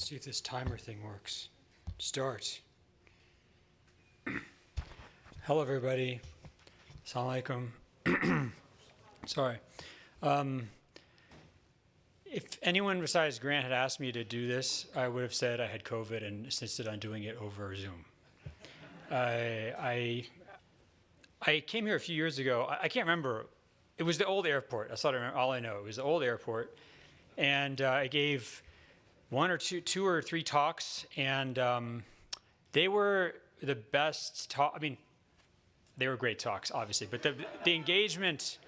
See if this timer thing works. Start. Hello, everybody. Assalamu alaikum. Sorry. If anyone besides Grant had asked me to do this, I would have said I had COVID and insisted on doing it over Zoom. I came here a few years ago. I can't remember. It was the old airport. That's all I know. It was the old airport. And I gave two or three talks, and they were the best talk. I mean, they were great talks, obviously, but the engagement,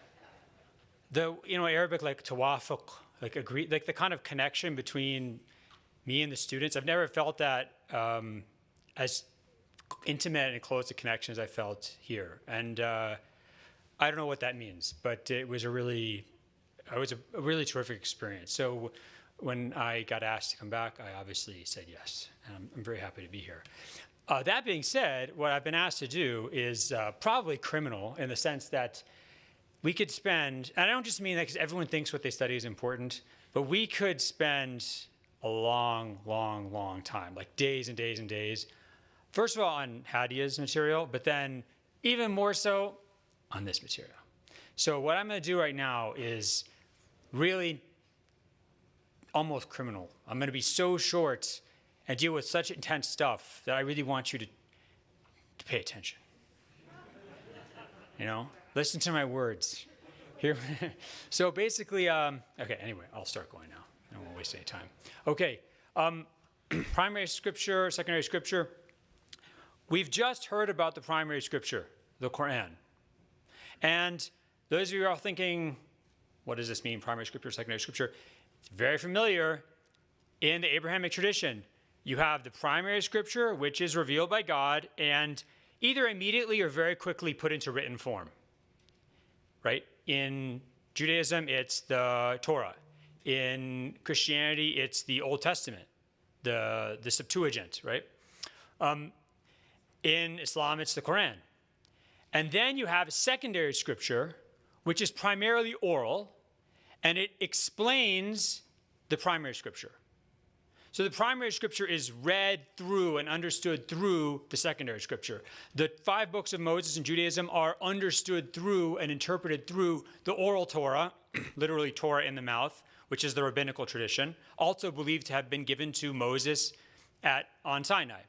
Arabic, like tawafuq, like agree, like the kind of connection between me and the students. I've never felt that as intimate and close a connection as I felt here, and I don't know what that means, but it was a really terrific experience. So when I got asked to come back, I obviously said yes, and I'm very happy to be here. That being said, what I've been asked to do is probably criminal in the sense that we could spend, and I don't just mean that because everyone thinks what they study is important, but we could spend a long, long, long time, like days and days and days, first of all on Hadiths material, but then even more so on this material. So what I'm going to do right now is really almost criminal. I'm going to be so short and deal with such intense stuff that I really want you to pay attention. Listen to my words. Here. So basically, okay, anyway, I'll start going now. I won't waste any time. Okay, primary scripture, secondary scripture. We've just heard about the primary scripture, the Quran. And those of you who are thinking, what does this mean, primary scripture, secondary scripture? It's very familiar in the Abrahamic tradition. You have the primary scripture, which is revealed by God, and either immediately or very quickly put into written form, right? In Judaism, it's the Torah. In Christianity, it's the Old Testament, the Septuagint, right? In Islam, it's the Quran. And then you have a secondary scripture, which is primarily oral, and it explains the primary scripture. So the primary scripture is read through and understood through the secondary scripture. The 5 books of Moses in Judaism are understood through and interpreted through the oral Torah, literally Torah in the mouth, which is the rabbinical tradition, also believed to have been given to Moses on Sinai.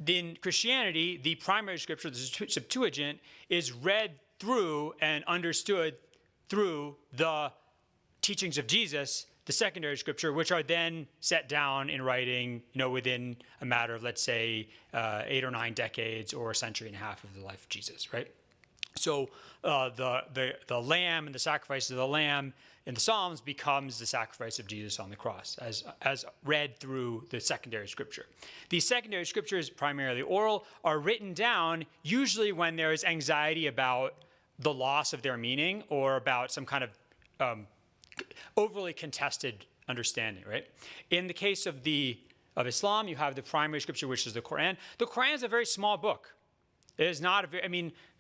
In Christianity, the primary scripture, the Septuagint, is read through and understood through the teachings of Jesus, the secondary scripture, which are then set down in writing, within a matter of, let's say, 8 or 9 decades or a century and a half of the life of Jesus, right? So the lamb and the sacrifice of the lamb in the Psalms becomes the sacrifice of Jesus on the cross, as read through the secondary scripture. These secondary scriptures, primarily oral, are written down usually when there is anxiety about the loss of their meaning or about some kind of overly contested understanding, right? In the case of Islam, you have the primary scripture, which is the Quran. The Quran is a very small book. It is not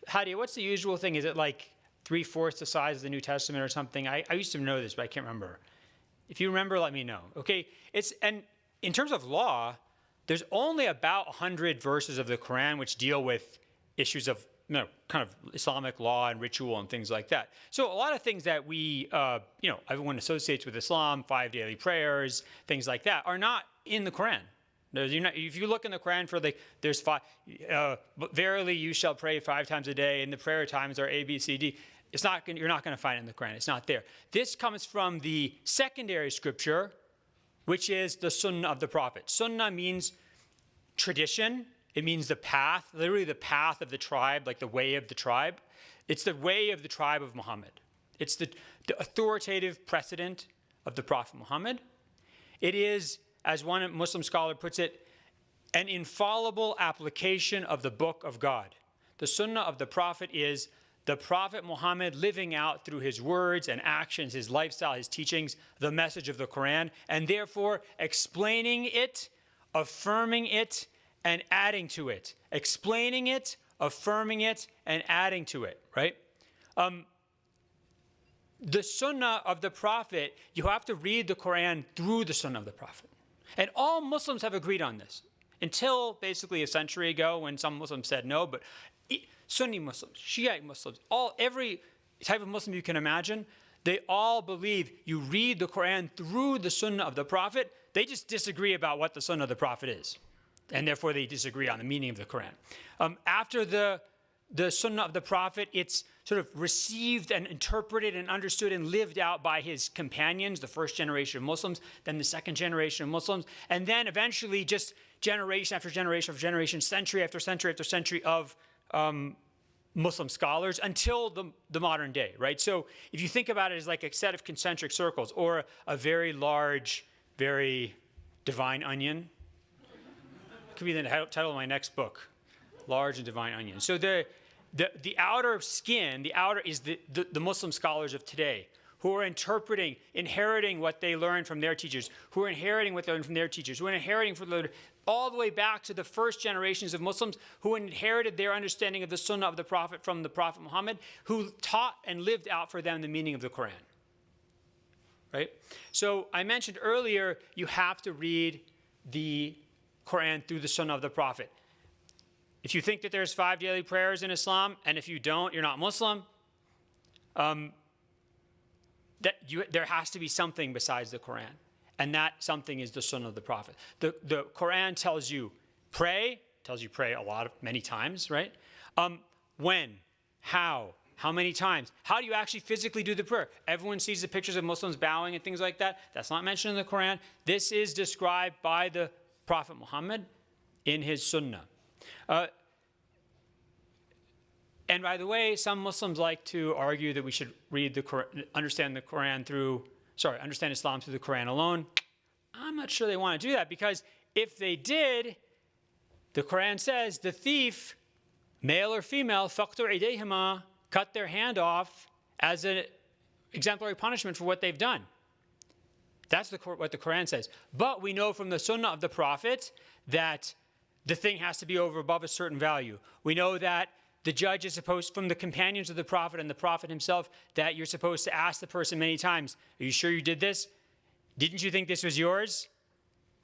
Hadi, what's the usual thing? Is it like 3/4 the size of the New Testament or something? I used to know this, but I can't remember. If you remember, let me know. Okay, and in terms of law, there's only about 100 verses of the Quran which deal with issues of kind of Islamic law and ritual and things like that. So a lot of things that we, everyone associates with Islam, 5 daily prayers, things like that, are not in the Quran. If you look in the Quran there's 5, verily you shall pray 5 times a day, and the prayer times are A, B, C, D. You're not going to find it in the Quran. It's not there. This comes from the secondary scripture, which is the Sunnah of the Prophet. Sunnah means tradition. It means the path, literally the path of the tribe, like the way of the tribe. It's the way of the tribe of Muhammad. It's the authoritative precedent of the Prophet Muhammad. It is, as one Muslim scholar puts it, an infallible application of the book of God. The Sunnah of the Prophet is the Prophet Muhammad living out through his words and actions, his lifestyle, his teachings, the message of the Quran, and therefore explaining it, affirming it, and adding to it. Explaining it, affirming it, and adding to it, right? The Sunnah of the Prophet, you have to read the Quran through the Sunnah of the Prophet. And all Muslims have agreed on this until basically a century ago when some Muslims said no, but Sunni Muslims, Shiite Muslims, every type of Muslim you can imagine, they all believe you read the Quran through the Sunnah of the Prophet. They just disagree about what the Sunnah of the Prophet is. And therefore they disagree on the meaning of the Quran. After the Sunnah of the Prophet, it's sort of received and interpreted and understood and lived out by his companions, the first generation of Muslims, then the second generation of Muslims, and then eventually just generation after generation after generation, century after century after century of Muslim scholars until the modern day, right? So if you think about it as like a set of concentric circles or a very large, very divine onion, it could be the title of my next book, Large and Divine Onion. So the outer skin, the outer is the Muslim scholars of today who are interpreting, inheriting what they learned from their teachers, who are inheriting what they learned from their teachers, who are inheriting all the way back to the first generations of Muslims who inherited their understanding of the Sunnah of the Prophet from the Prophet Muhammad, who taught and lived out for them the meaning of the Quran. Right? So I mentioned earlier, you have to read the Quran through the Sunnah of the Prophet. If you think that there's 5 daily prayers in Islam, and if you don't, you're not Muslim, there has to be something besides the Quran. And that something is the Sunnah of the Prophet. The Quran tells you pray many times, right? When, how many times? How do you actually physically do the prayer? Everyone sees the pictures of Muslims bowing and things like that. That's not mentioned in the Quran. This is described by the Prophet Muhammad in his Sunnah. And by the way, some Muslims like to argue that we should read the Quran, understand Islam through the Quran alone. I'm not sure they want to do that, because if they did, the Quran says the thief, male or female, faqtu idayhima, cut their hand off as an exemplary punishment for what they've done. That's what the Quran says. But we know from the Sunnah of the Prophet that the thing has to be above a certain value. We know that the judge is supposed, from the companions of the Prophet and the Prophet himself, that you're supposed to ask the person many times, are you sure you did this? Didn't you think this was yours?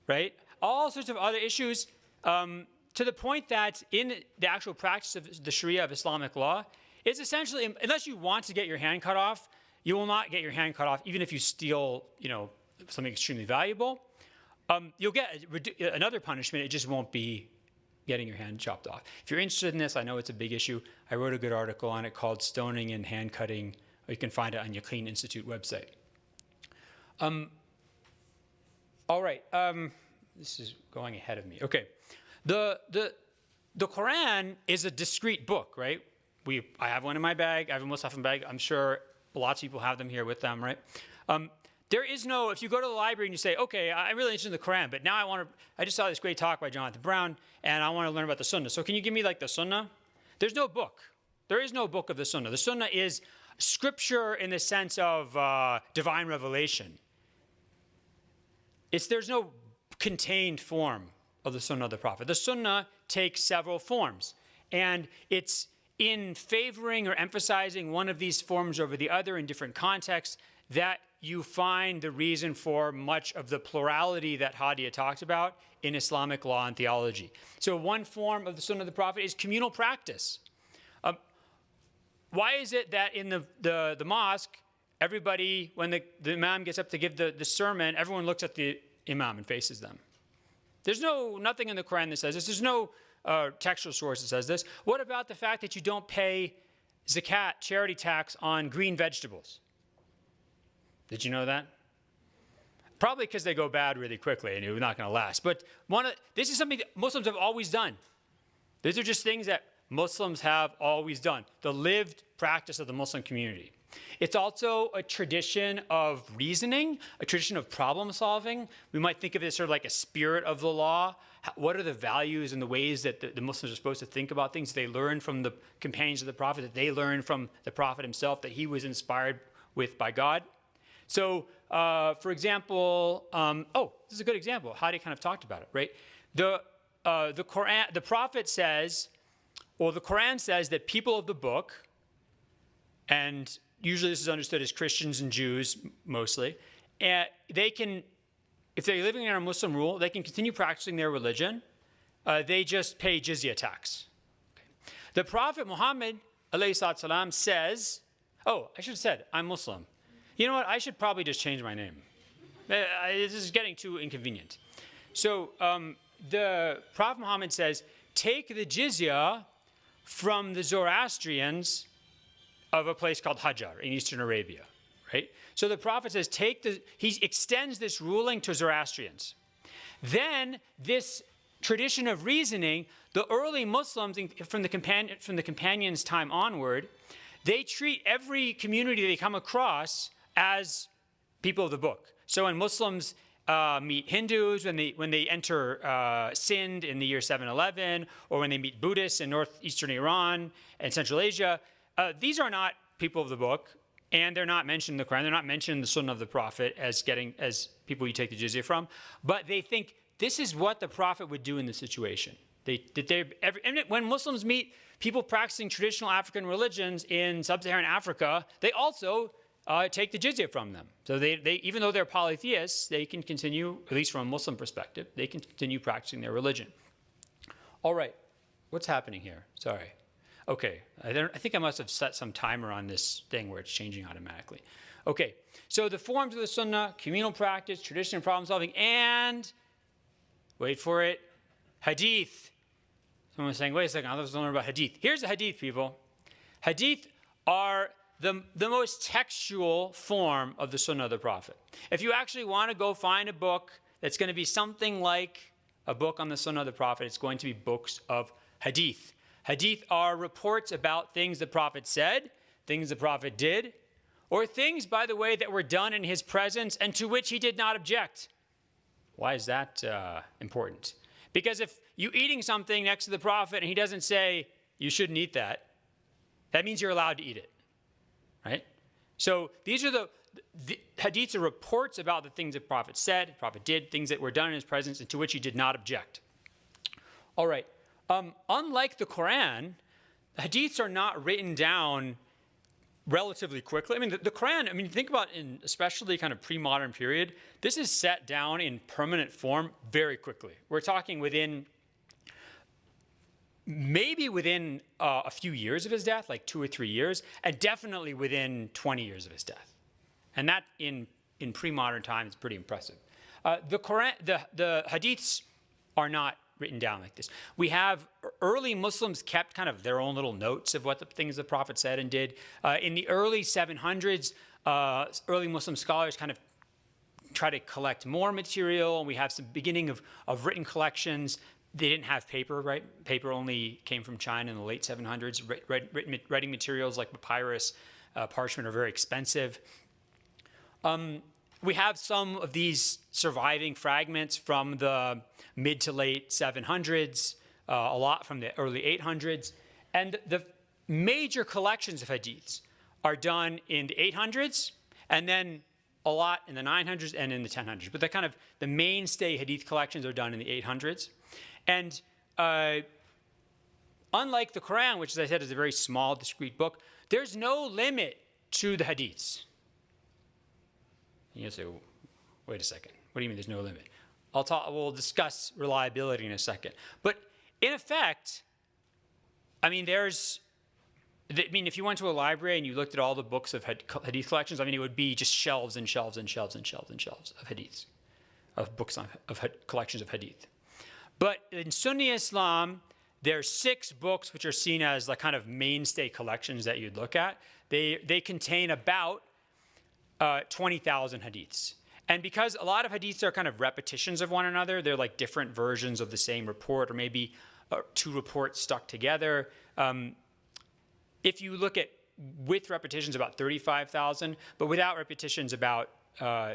Right? All sorts of other issues, to the point that in the actual practice of the Sharia of Islamic law, it's essentially, unless you want to get your hand cut off, you will not get your hand cut off, even if you steal, something extremely valuable. You'll get another punishment. It just won't be getting your hand chopped off. If you're interested in this, I know it's a big issue. I wrote a good article on it called Stoning and Hand Cutting. Or you can find it on Yaqeen Institute website. All right. This is going ahead of me. Okay. The Quran is a discrete book, right? I have one in my bag. I have a Mus'haf in my bag. I'm sure lots of people have them here with them, right? There is no, if you go to the library and you say, okay, I'm really interested in the Quran, but now I just saw this great talk by Jonathan Brown, and I want to learn about the Sunnah. So can you give me the Sunnah? There's no book. There is no book of the Sunnah. The Sunnah is scripture in the sense of divine revelation. There's no contained form of the Sunnah of the Prophet. The Sunnah takes several forms, and it's in favoring or emphasizing one of these forms over the other in different contexts that you find the reason for much of the plurality that Hadia talked about in Islamic law and theology. So one form of the Sunnah of the Prophet is communal practice. Why is it that in the mosque, everybody, when the imam gets up to give the sermon, everyone looks at the imam and faces them? There's nothing in the Quran that says this. There's no textual source that says this. What about the fact that you don't pay zakat, charity tax, on green vegetables? Did you know that? Probably because they go bad really quickly and you're not going to last. But this is something that Muslims have always done. These are just things that Muslims have always done. The lived practice of the Muslim community. It's also a tradition of reasoning, a tradition of problem solving. We might think of it as sort of like a spirit of the law. What are the values and the ways that the Muslims are supposed to think about things they learn from the companions of the Prophet, that they learned from the Prophet himself, that he was inspired with by God? So, for example, this is a good example. Hadi kind of talked about it, right? The Quran, the Prophet says, or the Quran says that people of the book, and usually this is understood as Christians and Jews mostly, they can if they're living under Muslim rule, they can continue practicing their religion. They just pay jizya tax. Okay. The Prophet Muhammad ﷺ says, oh, I should have said, I'm Muslim. You know what? I should probably just change my name. This is getting too inconvenient. So the Prophet Muhammad says, take the jizya from the Zoroastrians of a place called Hajar in Eastern Arabia, right? So the Prophet says, he extends this ruling to Zoroastrians. Then this tradition of reasoning, the early Muslims from the companions' time onward, they treat every community they come across as people of the book. So when Muslims meet Hindus, when they enter Sind in the year 711, or when they meet Buddhists in northeastern Iran and Central Asia, these are not people of the book, and they're not mentioned in the Quran. They're not mentioned in the Sunnah of the Prophet as people you take the jizya from. But they think this is what the Prophet would do in this situation. When Muslims meet people practicing traditional African religions in sub-Saharan Africa, they also take the jizya from them. So they even though they're polytheists, they can continue, at least from a Muslim perspective, they can continue practicing their religion. All right, what's happening here? Sorry. Okay, I think I must have set some timer on this thing where it's changing automatically. Okay, so the forms of the Sunnah, communal practice, tradition and problem solving, and, wait for it, Hadith. Someone was saying, wait a second, I was learning about Hadith. Here's the Hadith, people. Hadith are the most textual form of the Sunnah of the Prophet. If you actually want to go find a book that's going to be something like a book on the Sunnah of the Prophet, it's going to be books of Hadith. Hadith are reports about things the Prophet said, things the Prophet did, or things, by the way, that were done in his presence and to which he did not object. Why is that important? Because if you're eating something next to the Prophet and he doesn't say, you shouldn't eat that, that means you're allowed to eat it, right? So these are the Hadiths are reports about the things the Prophet said, the Prophet did, things that were done in his presence and to which he did not object. All right. Unlike the Quran, the Hadiths are not written down relatively quickly. I mean, the Quran, think about in especially kind of pre-modern period, this is set down in permanent form very quickly. We're talking maybe within a few years of his death, like 2 or 3 years, and definitely within 20 years of his death. And that in pre-modern time is pretty impressive. The Quran, the Hadiths are not written down like this. We have early Muslims kept kind of their own little notes of what the things the Prophet said and did. In the early 700s, early Muslim scholars kind of try to collect more material. We have some beginning of written collections. They didn't have paper, right? Paper only came from China in the late 700s. Writing materials like papyrus, parchment are very expensive. We have some of these surviving fragments from the mid to late 700s, a lot from the early 800s. And the major collections of hadiths are done in the 800s, and then a lot in the 900s and in the 1000s. But the mainstay hadith collections are done in the 800s. And unlike the Quran, which, as I said, is a very small, discrete book, there's no limit to the hadiths. And you'll say, wait a second. What do you mean there's no limit? We'll discuss reliability in a second. But in effect, if you went to a library and you looked at all the books of hadith collections, it would be just shelves and shelves and shelves and shelves and shelves of hadiths, of books of collections of hadith. But in Sunni Islam, there are 6 books which are seen as the kind of mainstay collections that you'd look at. They contain about 20,000 hadiths. And because a lot of hadiths are kind of repetitions of one another, they're like different versions of the same report, or maybe 2 reports stuck together. If you look at with repetitions, about 35,000, but without repetitions, about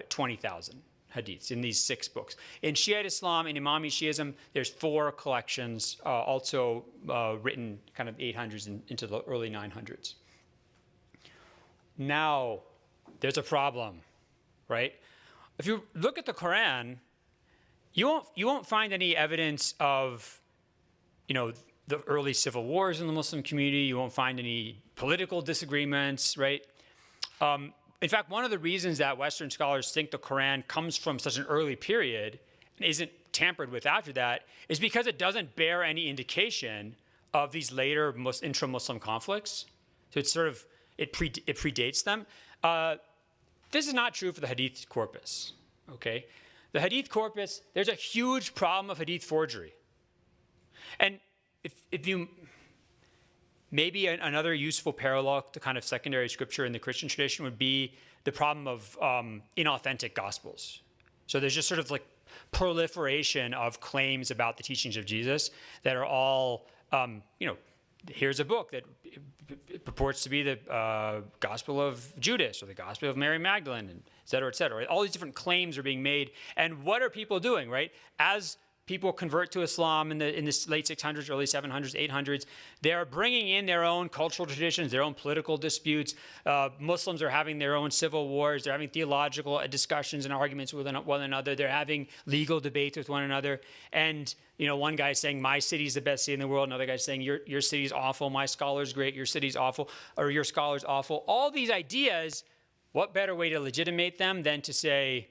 20,000 hadiths in these 6 books. In Shiite Islam, in Imami Shiism, there's 4 collections, also written kind of 800s into the early 900s. Now, there's a problem, right? If you look at the Quran, you won't find any evidence of, the early civil wars in the Muslim community. You won't find any political disagreements, right? In fact, one of the reasons that Western scholars think the Quran comes from such an early period and isn't tampered with after that is because it doesn't bear any indication of these later intra-Muslim conflicts. So it's sort of, it predates them. This is not true for the Hadith corpus, okay? The Hadith corpus, there's a huge problem of Hadith forgery. And if you, maybe another useful parallel to kind of secondary scripture in the Christian tradition would be the problem of inauthentic gospels. So there's just sort of like proliferation of claims about the teachings of Jesus that are all, here's a book that purports to be the Gospel of Judas or the Gospel of Mary Magdalene, and et cetera, et cetera. All these different claims are being made. And what are people doing, right? As people convert to Islam in the late 600s, early 700s, 800s, they're bringing in their own cultural traditions, their own political disputes. Muslims are having their own civil wars. They're having theological discussions and arguments with one another. They're having legal debates with one another. And one guy's saying, my city's the best city in the world. Another guy's saying, your city's awful. My scholar's great. Your city's awful. Or your scholar's awful. All these ideas, what better way to legitimate them than to say,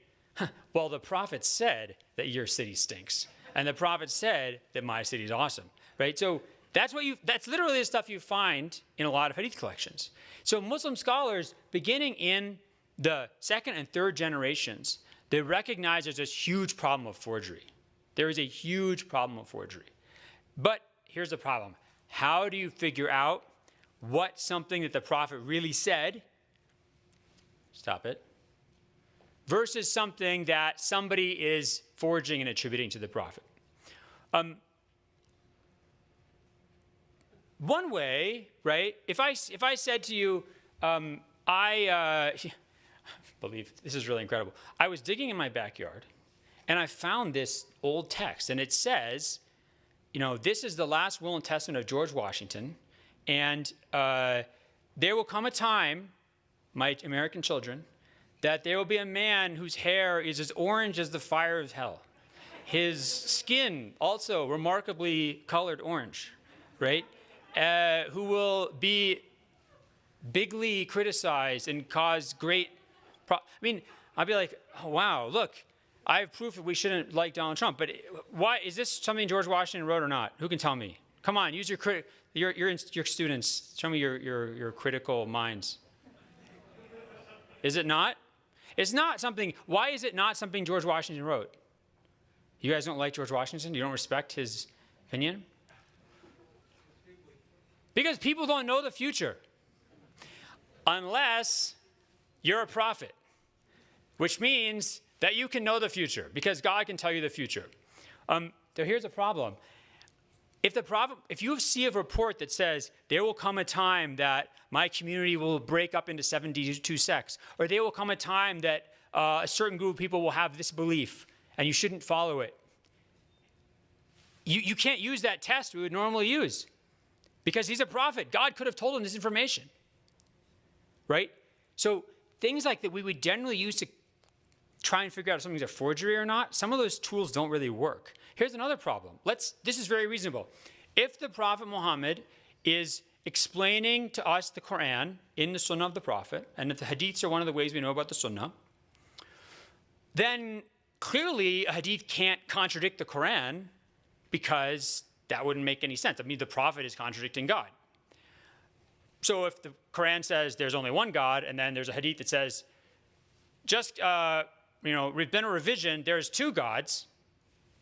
well, the prophet said that your city stinks. And the prophet said that my city is awesome, right? So that's literally the stuff you find in a lot of Hadith collections. So Muslim scholars, beginning in the second and third generations, they recognize there's this huge problem of forgery. There is a huge problem of forgery. But here's the problem. How do you figure out what something that the prophet really said, stop it, versus something that somebody is forging and attributing to the prophet? One way, right? If I said to you, believe this is really incredible. I was digging in my backyard, and I found this old text, and it says, this is the last will and testament of George Washington, and there will come a time, my American children, that there will be a man whose hair is as orange as the fire of hell. His skin also remarkably colored orange, right? Who will be bigly criticized and cause great I'd be like, oh, wow, look, I have proof that we shouldn't like Donald Trump, but why is this something George Washington wrote or not? Who can tell me? Come on, use your students. Show me your critical minds. Is it not? It's not something. Why is it not something George Washington wrote? You guys don't like George Washington? You don't respect his opinion? Because people don't know the future. Unless you're a prophet, which means that you can know the future because God can tell you the future. So here's the problem. If you see a report that says there will come a time that my community will break up into 72 sects, or there will come a time that a certain group of people will have this belief and you shouldn't follow it, you can't use that test we would normally use because he's a prophet. God could have told him this information, right? So things like that we would generally use to try and figure out if something's a forgery or not, some of those tools don't really work. Here's another problem. This is very reasonable. If the Prophet Muhammad is explaining to us the Quran in the Sunnah of the Prophet, and if the Hadiths are one of the ways we know about the Sunnah, then clearly a Hadith can't contradict the Quran because that wouldn't make any sense. I mean, the Prophet is contradicting God. So if the Quran says there's only one God, and then there's a Hadith that says, just, been a revision, there's two gods,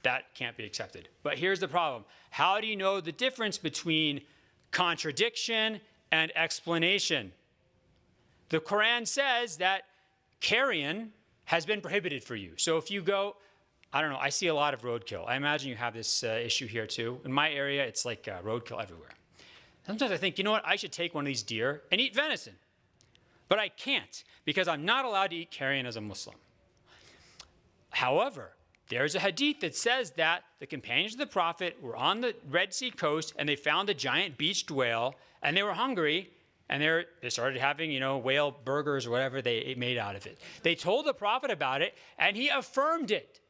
that can't be accepted. But here's the problem. How do you know the difference between contradiction and explanation? The Quran says that carrion has been prohibited for you. So if you go, I don't know, I see a lot of roadkill. I imagine you have this issue here too. In my area, it's like roadkill everywhere. Sometimes I think, you know what, I should take one of these deer and eat venison. But I can't because I'm not allowed to eat carrion as a Muslim. However, there's a hadith that says that the companions of the Prophet were on the Red Sea coast and they found a giant beached whale and they were hungry and they started having, whale burgers or whatever they made out of it. They told the Prophet about it and he affirmed it.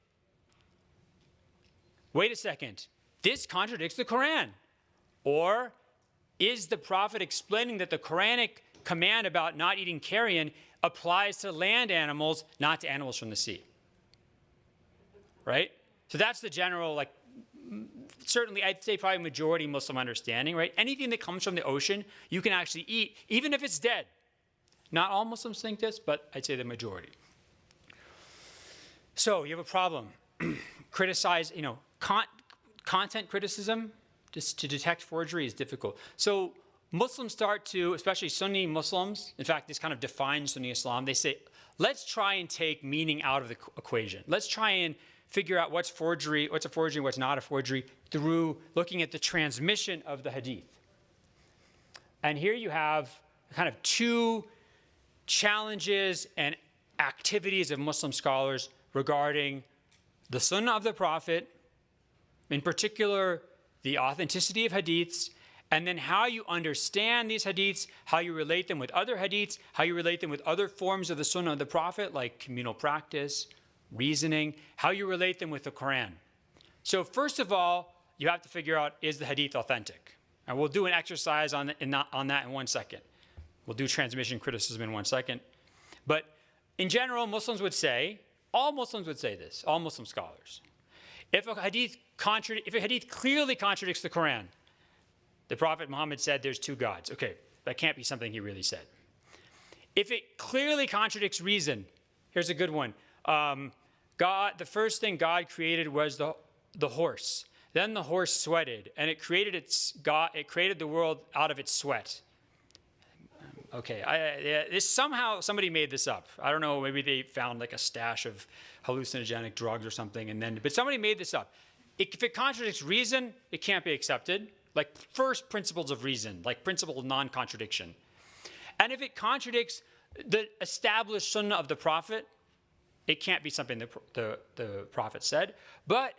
Wait a second. This contradicts the Quran. Or is the Prophet explaining that the Quranic command about not eating carrion applies to land animals, not to animals from the sea. Right? So that's the general, like, certainly I'd say probably majority Muslim understanding, right? Anything that comes from the ocean, you can actually eat, even if it's dead. Not all Muslims think this, but I'd say the majority. So you have a problem. Criticize, content criticism just to detect forgery is difficult. So Muslims start to, especially Sunni Muslims, in fact, this kind of defines Sunni Islam. They say, let's try and take meaning out of the equation. Let's try and figure out what's forgery, what's a forgery, what's not a forgery, through looking at the transmission of the Hadith. And here you have kind of two challenges and activities of Muslim scholars regarding the Sunnah of the Prophet, in particular, the authenticity of Hadiths, and then how you understand these Hadiths, how you relate them with other Hadiths, how you relate them with other forms of the Sunnah of the Prophet, like communal practice, reasoning, how you relate them with the Quran. So first of all, you have to figure out, is the Hadith authentic? And we'll do an exercise on that in 1 second. We'll do transmission criticism in 1 second. But in general, Muslims would say, all Muslims would say this, all Muslim scholars. If a Hadith clearly contradicts the Quran, the Prophet Muhammad said there's two gods. Okay, that can't be something he really said. If it clearly contradicts reason, here's a good one. The first thing God created was the horse. Then the horse sweated, and it created the world out of its sweat. Okay, somehow somebody made this up. I don't know, maybe they found like a stash of hallucinogenic drugs or something, but somebody made this up. If it contradicts reason, it can't be accepted. Like first principles of reason, like principle of non-contradiction. And if it contradicts the established Sunnah of the Prophet, it can't be something the Prophet said. But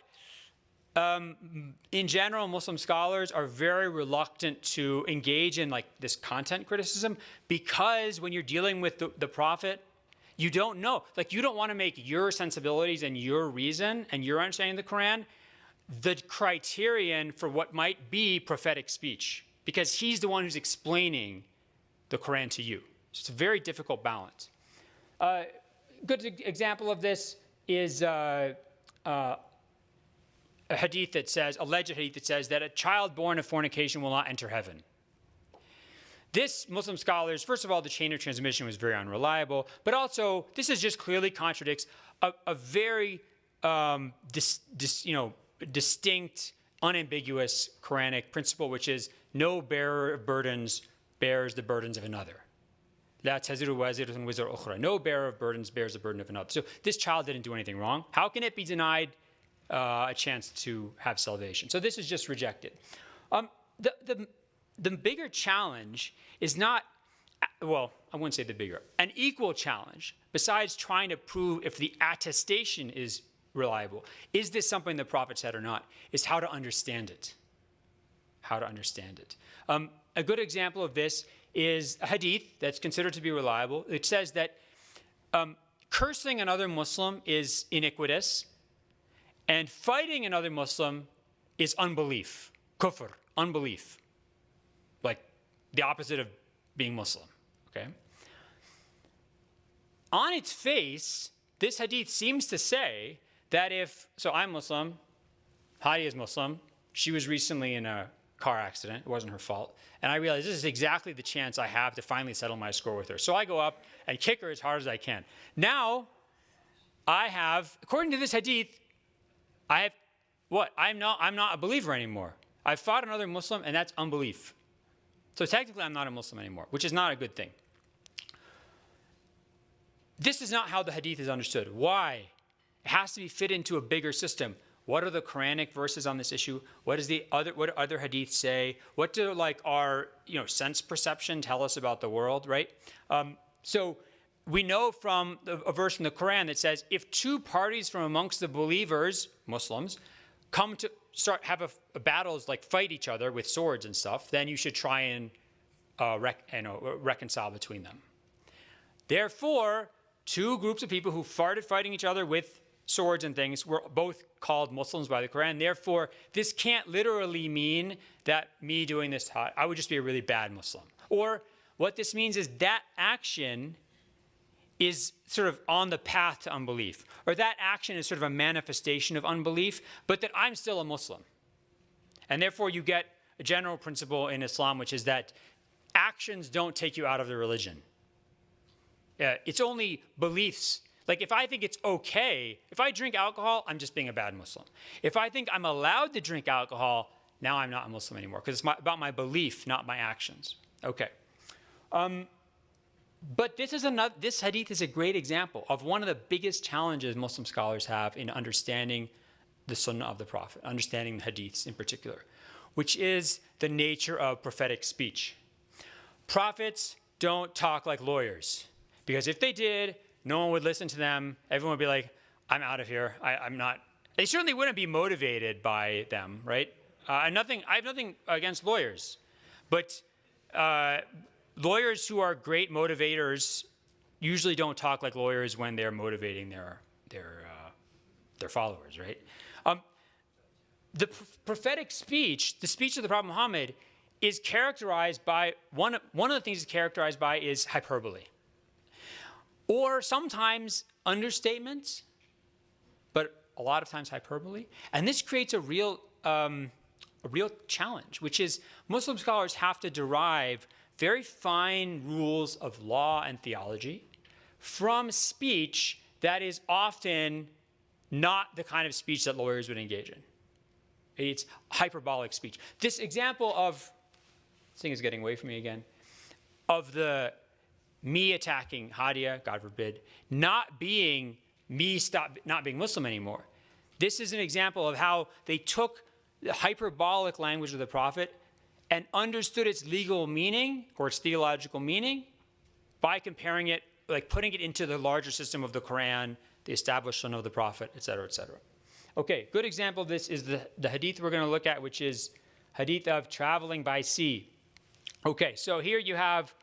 in general, Muslim scholars are very reluctant to engage in like this content criticism, because when you're dealing with the Prophet, you don't know. Like, you don't want to make your sensibilities and your reason and your understanding of the Quran the criterion for what might be prophetic speech, because he's the one who's explaining the Quran to you. So it's a very difficult balance. A good example of this is a hadith that says, alleged hadith that says that a child born of fornication will not enter heaven. This, Muslim scholars, first of all, the chain of transmission was very unreliable, but also this is just clearly contradicts a very distinct, unambiguous Quranic principle, which is no bearer of burdens bears the burdens of another. La taziru waziratun wizra ukhra. No bearer of burdens bears the burden of another. So this child didn't do anything wrong. How can it be denied a chance to have salvation? So this is just rejected. The bigger challenge is not, well, I wouldn't say the bigger, an equal challenge, besides trying to prove if the attestation is reliable, is this something the Prophet said or not, is how to understand it. How to understand it. A good example of this is a hadith that's considered to be reliable. It says that cursing another Muslim is iniquitous, and fighting another Muslim is unbelief, kufr, unbelief, like the opposite of being Muslim, okay? On its face, this hadith seems to say that so I'm Muslim, Hadi is Muslim, she was recently in a car accident, it wasn't her fault, and I realized this is exactly the chance I have to finally settle my score with her. So I go up and kick her as hard as I can. Now, I have, according to this hadith, I have, what? I'm not a believer anymore. I fought another Muslim, and that's unbelief. So technically, I'm not a Muslim anymore, which is not a good thing. This is not how the hadith is understood. Why? It has to be fit into a bigger system. What are the Quranic verses on this issue? What do other hadiths say? What do our sense perception tell us about the world, right? So we know from a verse from the Quran that says, if two parties from amongst the believers, Muslims, come to have a battles, like fight each other with swords and stuff, then you should try and reconcile between them. Therefore, two groups of people who started fighting each other with swords and things were both called Muslims by the Quran. Therefore, this can't literally mean that me doing this, I would just be a really bad Muslim. Or what this means is that action is sort of on the path to unbelief, or that action is sort of a manifestation of unbelief, but that I'm still a Muslim. And therefore you get a general principle in Islam, which is that actions don't take you out of the religion. It's only beliefs. Like if I think it's okay, if I drink alcohol, I'm just being a bad Muslim. If I think I'm allowed to drink alcohol, now I'm not a Muslim anymore, because it's about my belief, not my actions. Okay. But this hadith is a great example of one of the biggest challenges Muslim scholars have in understanding the Sunnah of the Prophet, understanding the hadiths in particular, which is the nature of prophetic speech. Prophets don't talk like lawyers, because if they did, no one would listen to them. Everyone would be like, I'm out of here. I'm not. They certainly wouldn't be motivated by them, right? I have nothing against lawyers, but lawyers who are great motivators usually don't talk like lawyers when they're motivating their followers, right? The prophetic speech, the speech of the Prophet Muhammad, is characterized by one of the things it's characterized by is hyperbole, or sometimes understatements, but a lot of times hyperbole. And this creates a real challenge, which is Muslim scholars have to derive very fine rules of law and theology from speech that is often not the kind of speech that lawyers would engage in. It's hyperbolic speech. This example of, this thing is getting away from me again, of me attacking Hadia, God forbid, not being Muslim anymore. This is an example of how they took the hyperbolic language of the Prophet and understood its legal meaning or its theological meaning by comparing it, like putting it into the larger system of the Quran, the established Sunnah of the Prophet, et cetera, et cetera. Okay, good example of this is the hadith we're going to look at, which is hadith of traveling by sea. Okay, so here you have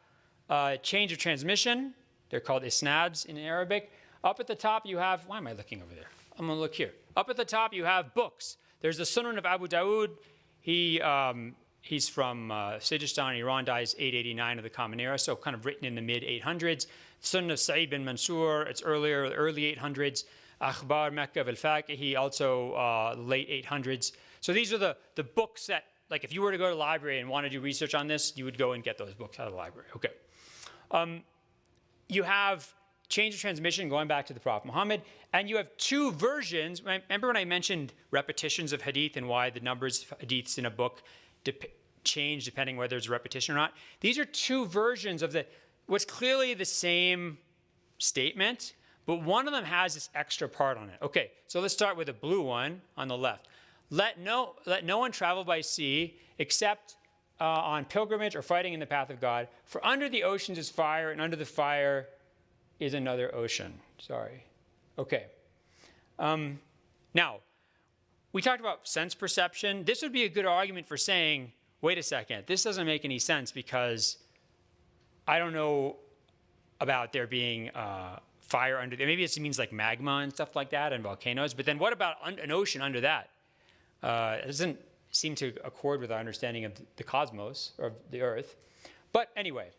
change of transmission. They're called isnads in Arabic. Up at the top you have, why am I looking over there? I'm going to look here. Up at the top you have books. There's the Sunnah of Abu Dawood. He's from Sijistan, Iran, dies 889 of the Common Era, so kind of written in the mid-800s. Sunnah of Sa'id bin Mansur, it's earlier, the early 800s. Akhbar Mecca of al-Faqihi, also late 800s. So these are the books that, like if you were to go to the library and want to do research on this, you would go and get those books out of the library. Okay. You have change of transmission going back to the Prophet Muhammad, and you have two versions. Remember when I mentioned repetitions of hadith and why the numbers of hadiths in a book change depending whether it's a repetition or not? These are two versions of what's clearly the same statement, but one of them has this extra part on it. Okay, so let's start with the blue one on the left. Let no one travel by sea except on pilgrimage or fighting in the path of God. For under the oceans is fire, and under the fire is another ocean. Sorry. Okay. Now, we talked about sense perception. This would be a good argument for saying, wait a second, this doesn't make any sense because I don't know about there being fire under there. Maybe it means like magma and stuff like that and volcanoes. But then what about an ocean under that? It doesn't seem to accord with our understanding of the cosmos or of the earth. But anyway,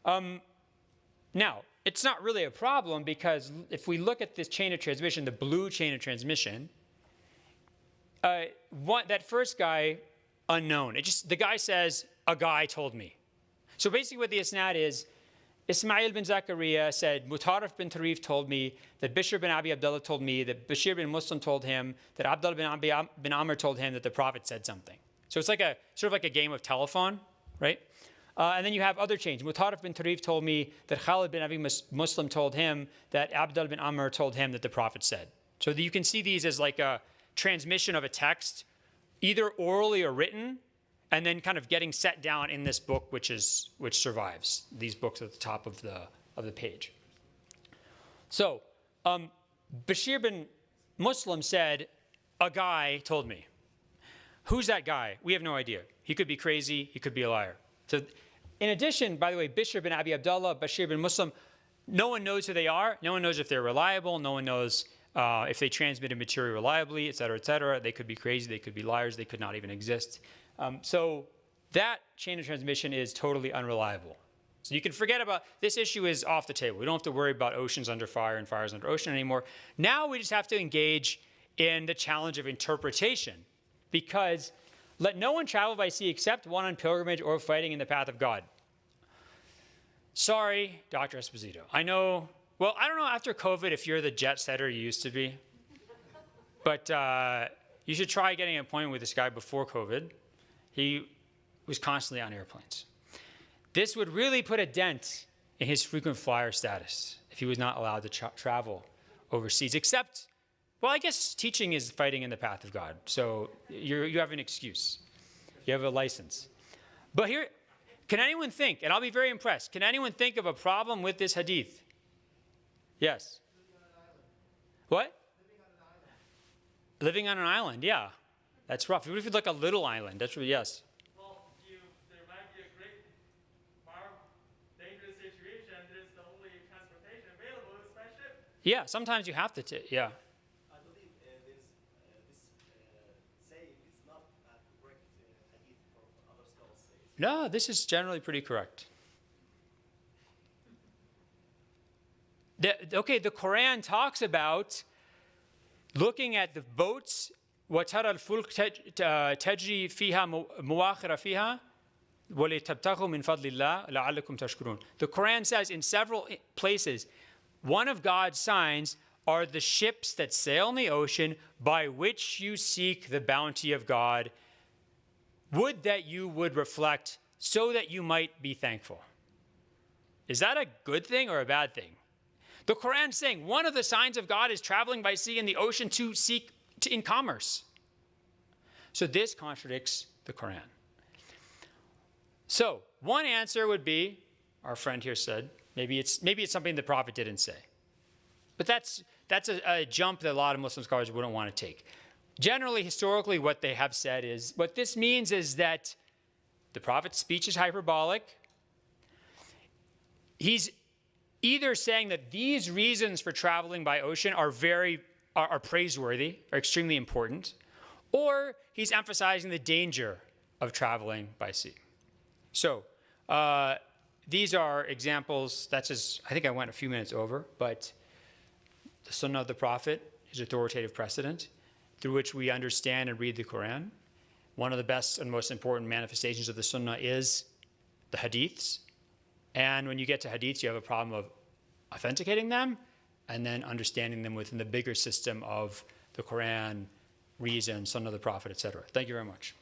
now, it's not really a problem because if we look at this chain of transmission, the blue chain of transmission, that first guy, unknown. The guy says, a guy told me. So basically what the isnad is, Ismail bin Zakaria said, Mutarrif bin Tarif told me, that Bishr bin Abi Abdullah told me, that Bashir bin Muslim told him, that Abdullah bin Amr told him that the Prophet said something. So it's like sort of like a game of telephone, right? And then you have other chains. Mutarrif bin Tarif told me that Khalid bin Abi Muslim told him that Abdullah bin Amr told him that the Prophet said. So you can see these as like a transmission of a text, either orally or written, and then kind of getting set down in this book, which survives. These books at the top of the page. So Bashir bin Muslim said, a guy told me. Who's that guy? We have no idea. He could be crazy. He could be a liar. So in addition, by the way, Bishr bin Abi Abdullah, Bashir bin Muslim, no one knows who they are. No one knows if they're reliable. No one knows if they transmitted material reliably, et cetera, et cetera. They could be crazy. They could be liars. They could not even exist. So that chain of transmission is totally unreliable. So you can forget about, this issue is off the table. We don't have to worry about oceans under fire and fires under ocean anymore. Now we just have to engage in the challenge of interpretation, because let no one travel by sea except one on pilgrimage or fighting in the path of God. Sorry, Dr. Esposito. I know, well, I don't know after COVID if you're the jet setter you used to be, but you should try getting an appointment with this guy before COVID. He was constantly on airplanes. This would really put a dent in his frequent flyer status if he was not allowed to travel overseas, except, well, I guess teaching is fighting in the path of God. So you have an excuse. You have a license. But here, can anyone think, and I'll be very impressed, can anyone think of a problem with this hadith? Yes. What? Living on an island, yeah. That's rough. Even if it's like a little island, that's really, yes. Well, there might be a great, dangerous situation. There's the only transportation available is by ship. Yeah, sometimes you have to, yeah. I believe this saying is not a correct hadith for other scholars say. No, this is generally pretty correct. The Quran talks about looking at the boats, وَتَرَى الْفُلْكَ تَجْرِي فِيهَا مُوَاخِرَ فِيهَا وَلِتَبْتَغُوا مِنْ فَضْلِ اللَّهِ لَعَلَّكُمْ تَشْكُرُونَ. The Quran says in several places, one of God's signs are the ships that sail in the ocean by which you seek the bounty of God. Would that you would reflect so that you might be thankful. Is that a good thing or a bad thing? The Quran is saying one of the signs of God is traveling by sea in the ocean to seek in commerce. So this contradicts the Quran. So one answer would be, our friend here said, maybe it's something the Prophet didn't say. But that's a jump that a lot of Muslim scholars wouldn't want to take. Generally, historically, what they have said is, what this means is that the Prophet's speech is hyperbolic. He's either saying that these reasons for traveling by ocean are praiseworthy, are extremely important, or he's emphasizing the danger of traveling by sea. So these are examples. That's just, I think I went a few minutes over, but the Sunnah of the Prophet is authoritative precedent through which we understand and read the Quran. One of the best and most important manifestations of the Sunnah is the Hadiths. And when you get to Hadiths, you have a problem of authenticating them and then understanding them within the bigger system of the Quran, reason, Sunnah of the Prophet, etc. Thank you very much.